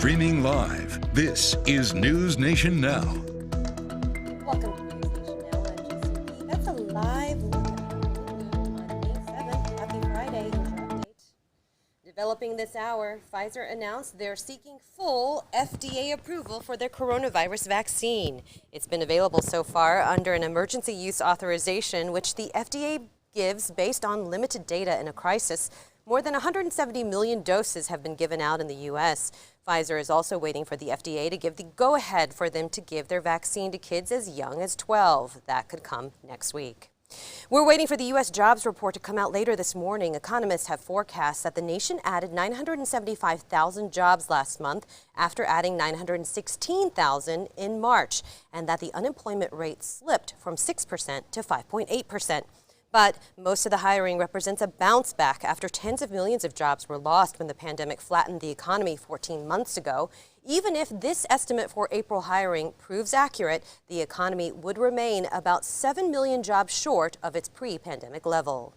Streaming live, this is NewsNation Now. Welcome to NewsNation Now on GCP. That's a live look at on May 7th. Happy Friday. Here's your update. Developing this hour, Pfizer announced they're seeking full FDA approval for their coronavirus vaccine. It's been available so far under an emergency use authorization, which the FDA gives based on limited data in a crisis. More than 170 million doses have been given out in the U.S. Pfizer is also waiting for the FDA to give the go-ahead for them to give their vaccine to kids as young as 12. That could come next week. We're waiting for the U.S. jobs report to come out later this morning. Economists have forecast that the nation added 975,000 jobs last month after adding 916,000 in March, and that the unemployment rate slipped from 6% to 5.8%. But most of the hiring represents a bounce back after tens of millions of jobs were lost when the pandemic flattened the economy 14 months ago. Even if this estimate for April hiring proves accurate, the economy would remain about 7 million jobs short of its pre-pandemic level.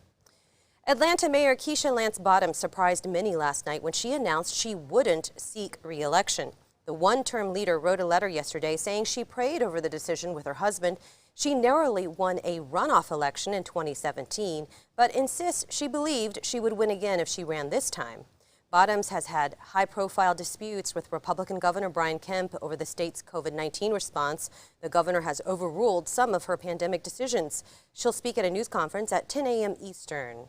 Atlanta Mayor Keisha Lance Bottoms surprised many last night when she announced she wouldn't seek re-election. The one-term leader wrote a letter yesterday saying she prayed over the decision with her husband. She narrowly won a runoff election in 2017, but insists she believed she would win again if she ran this time. Bottoms has had high-profile disputes with Republican Governor Brian Kemp over the state's COVID-19 response. The governor has overruled some of her pandemic decisions. She'll speak at a news conference at 10 a.m. Eastern.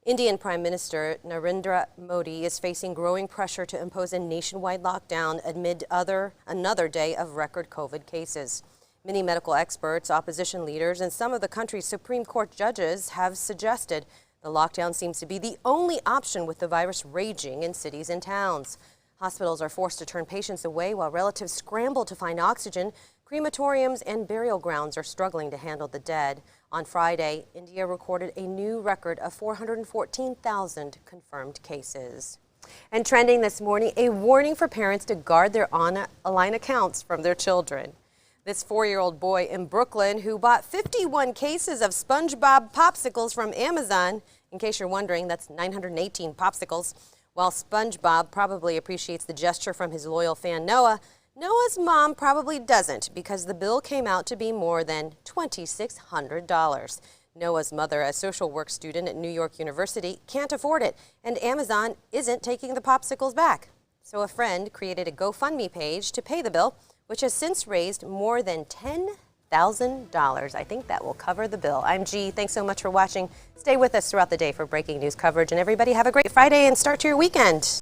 Indian Prime Minister Narendra Modi is facing growing pressure to impose a nationwide lockdown amid another day of record COVID cases. Many medical experts, opposition leaders, and some of the country's Supreme Court judges have suggested the lockdown seems to be the only option with the virus raging in cities and towns. Hospitals are forced to turn patients away while relatives scramble to find oxygen. Crematoriums and burial grounds are struggling to handle the dead. On Friday, India recorded a new record of 414,000 confirmed cases. And trending this morning, a warning for parents to guard their online accounts from their children. This 4-year-old boy in Brooklyn who bought 51 cases of SpongeBob Popsicles from Amazon. In case you're wondering, that's 918 popsicles. While SpongeBob probably appreciates the gesture from his loyal fan Noah, Noah's mom probably doesn't, because the bill came out to be more than $2,600. Noah's mother, a social work student at New York University, can't afford it, and Amazon isn't taking the popsicles back. So a friend created a GoFundMe page to pay the bill, which has since raised more than $10,000. I think that will cover the bill. I'm G. Thanks so much for watching. Stay with us throughout the day for breaking news coverage, and everybody have a great Friday and start to your weekend.